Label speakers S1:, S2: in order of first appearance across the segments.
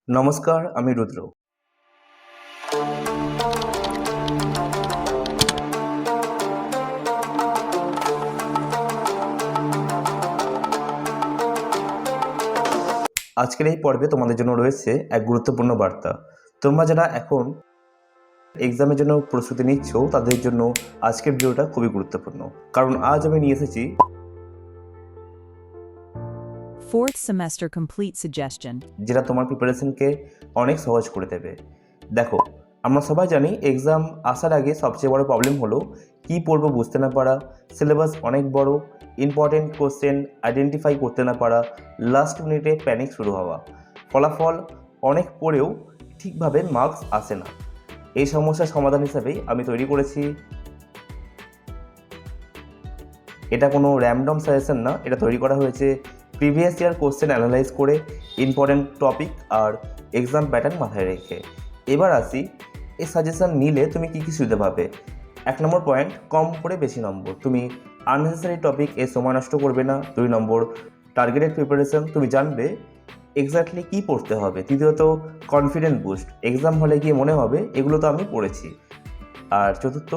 S1: নমস্কার, আমি রুদ্র। আজকের এই পর্বে তোমাদের জন্য রয়েছে এক গুরুত্বপূর্ণ বার্তা। তোমরা যারা এখন এক্সামের জন্য প্রস্তুতি নিচ্ছ, তাদের জন্য আজকের ভিডিওটা খুবই গুরুত্বপূর্ণ। কারণ আজ আমি নিয়ে এসেছি
S2: Fourth semester complete suggestion.
S1: যেটা তোমার প্রিপারেশনকে অনেক সহজ করে দেবে। দেখো, আমরা সবাই জানি এক্সাম আসার আগে সবচেয়ে বড় প্রবলেম হলো কী পড়বো বুঝতে না পারা, সিলেবাস অনেক বড়, ইম্পর্টেন্ট কোশ্চেন আইডেন্টিফাই করতে না পারা, লাস্ট মিনিটে প্যানিক শুরু হওয়া, ফলাফল অনেক পড়েও ঠিকভাবে মার্কস আসে না। এই সমস্যার সমাধান হিসাবেই আমি তৈরি করেছি, এটা কোনো র্যান্ডম সাজেশন না, এটা তৈরি করা হয়েছে প্রিভিয়াস ইয়ার কোশ্চেন অ্যানালাইজ করে, ইম্পর্টেন্ট টপিক আর এক্সাম প্যাটার্ন মাথায় রেখে। এবার আসি, এই সাজেশন নিলে তুমি কী কী সুবিধা পাবে। 1 নম্বর পয়েন্ট, কম করে বেশি নম্বর, তুমি আননেসেসারি টপিক এ সময় নষ্ট করবে না। 2 নম্বর, টার্গেটেড প্রিপারেশন, তুমি জানবে এক্স্যাক্টলি কী পড়তে হবে। তৃতীয়ত, কনফিডেন্ট বুস্ট, এক্সাম হলে গিয়ে মনে হবে এগুলো তো আমি পড়েছি। আর চতুর্থ,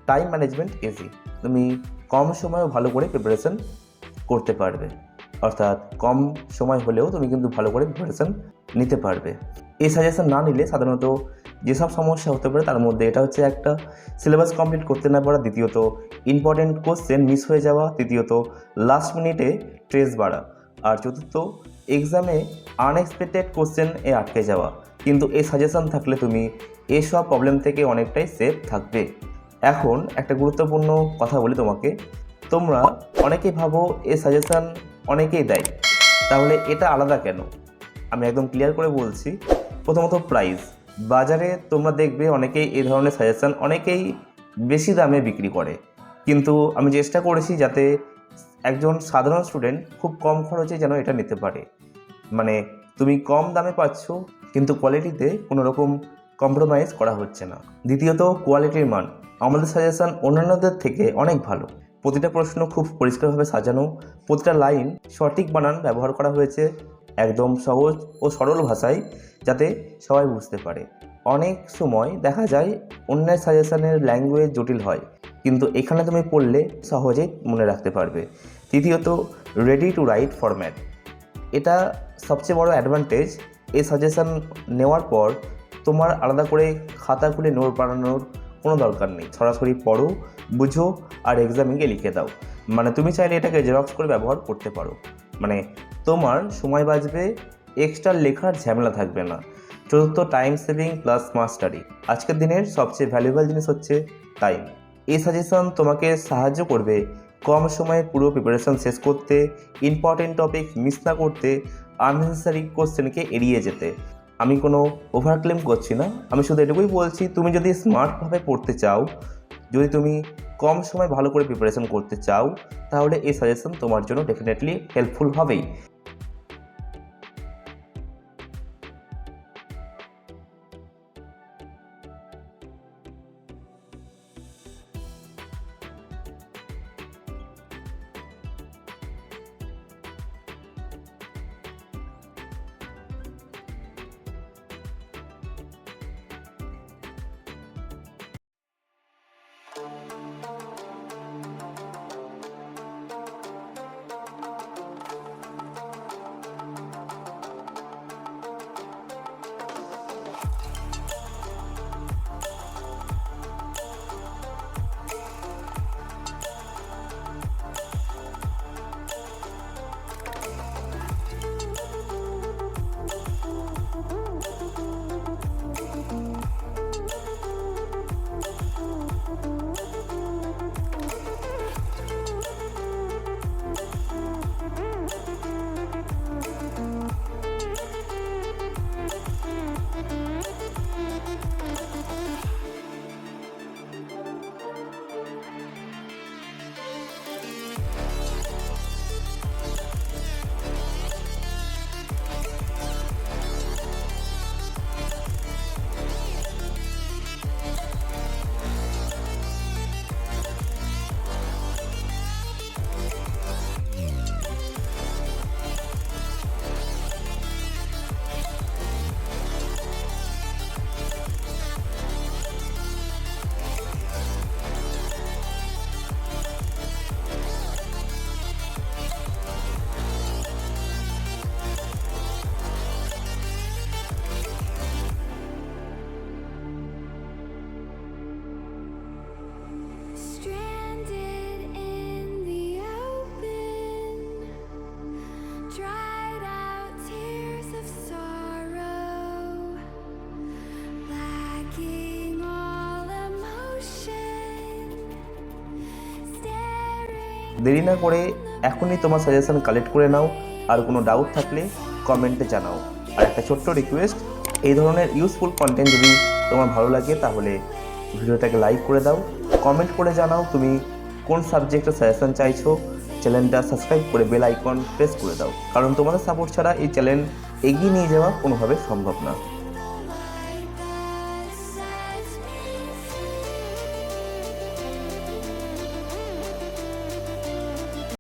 S1: টাইম ম্যানেজমেন্ট ইজি, তুমি কম সময়ে ভালো করে প্রিপারেশন করতে পারবে, অর্থাৎ কম সময় হলেও তুমি কিন্তু ভালো করে প্রিপারেশন নিতে পারবে। এই সাজেশন না নিলে সাধারণত যেসব সমস্যা হতে পারে তার মধ্যে এটা হচ্ছে একটা, সিলেবাস কমপ্লিট করতে না পারা, দ্বিতীয়ত ইম্পর্টেন্ট কোশ্চেন মিস হয়ে যাওয়া, তৃতীয়ত লাস্ট মিনিটে স্ট্রেস বাড়া, আর চতুর্থ এক্সামে আনএক্সপেক্টেড কোশ্চেন এ আটকে যাওয়া। কিন্তু এই সাজেশন থাকলে তুমি এসব প্রবলেম থেকে অনেকটাই সেফ থাকবে। এখন একটা গুরুত্বপূর্ণ কথা বলি তোমাকে, তোমরা অনেকেই ভাবো এই সাজেশন অনেকেই দেয়, তাহলে এটা আলাদা কেন? আমি একদম ক্লিয়ার করে বলছি। প্রথমত প্রাইস, বাজারে তোমরা দেখবে অনেকেই এই ধরনের সাজেশন অনেকেই বেশি দামে বিক্রি করে, কিন্তু আমি চেষ্টা করেছি যাতে একজন সাধারণ স্টুডেন্ট খুব কম খরচে যেন এটা নিতে পারে। মানে তুমি কম দামে পাচ্ছ কিন্তু কোয়ালিটিতে কোনো রকম কম্প্রোমাইজ করা হচ্ছে না। দ্বিতীয়ত কোয়ালিটির মান, আমাদের সাজেশন অন্যান্যদের থেকে অনেক ভালো। প্রতিটা প্রশ্ন খুব পরিষ্কারভাবে সাজানো, প্রতিটা লাইন সঠিক বানান ব্যবহার করা হয়েছে, একদম সহজ ও সরল ভাষায় যাতে সবাই বুঝতে পারে। অনেক সময় দেখা যায় অন্যের সাজেশনের ল্যাঙ্গুয়েজ জটিল হয়, কিন্তু এখানে তুমি পড়লে সহজেই মনে রাখতে পারবে। তৃতীয়ত রেডি টু রাইট ফরম্যাট, এটা সবচেয়ে বড় অ্যাডভান্টেজ। এই সাজেশন নেওয়ার পর তোমার আলাদা করে খাতা খুলে নোট বানানোর কোনো দরকার নেই, সরাসরি পড়ো, বুঝো আর এক্সামে গিয়ে লিখে দাও। মানে তুমি চাইলে এটাকে জেরক্স করে ব্যবহার করতে পারো, মানে তোমার সময় বাঁচবে, এক্সট্রা লেখার ঝামেলা থাকবে না। চতুর্থ, time saving plus smart study, আজকের দিনের সবচেয়ে ভ্যালুয়েবল জিনিস হচ্ছে টাইম। এই সাজেশন তোমাকে সাহায্য করবে কম সময়ে পুরো প্রিপারেশন শেষ করতে, ইম্পর্টেন্ট টপিক মিস না করতে, আননেসেসারি কোশ্চেনকে এড়িয়ে যেতে। আমি কোনো ওভারক্লেম করছি না, আমি শুধু এটুকুই বলছি, তুমি যদি স্মার্টভাবে পড়তে চাও, যদি তুমি কম সময় ভালো করে প্রিপারেশন করতে চাও, তাহলে এই সাজেশন তোমার জন্য ডেফিনেটলি হেল্পফুল হবেই। দেরি না করে এখনই তোমার সাজেশন কালেক্ট করে নাও, আর কোনো ডাউট থাকলে কমেন্টে জানাও। আর একটা ছোট্ট রিকোয়েস্ট, এই ধরনের ইউজফুল কন্টেন্ট যদি তোমার ভালো লাগে তাহলে ভিডিওটাকে লাইক করে দাও, কমেন্ট করে জানাও তুমি কোন সাবজেক্টের সাজেশন চাইছো, চ্যানেলটা সাবস্ক্রাইব করে বেল আইকন প্রেস করে দাও, কারণ তোমাদের সাপোর্ট ছাড়া এই চ্যানেল এগিয়ে নিয়ে যাওয়া কোনোভাবে সম্ভব না।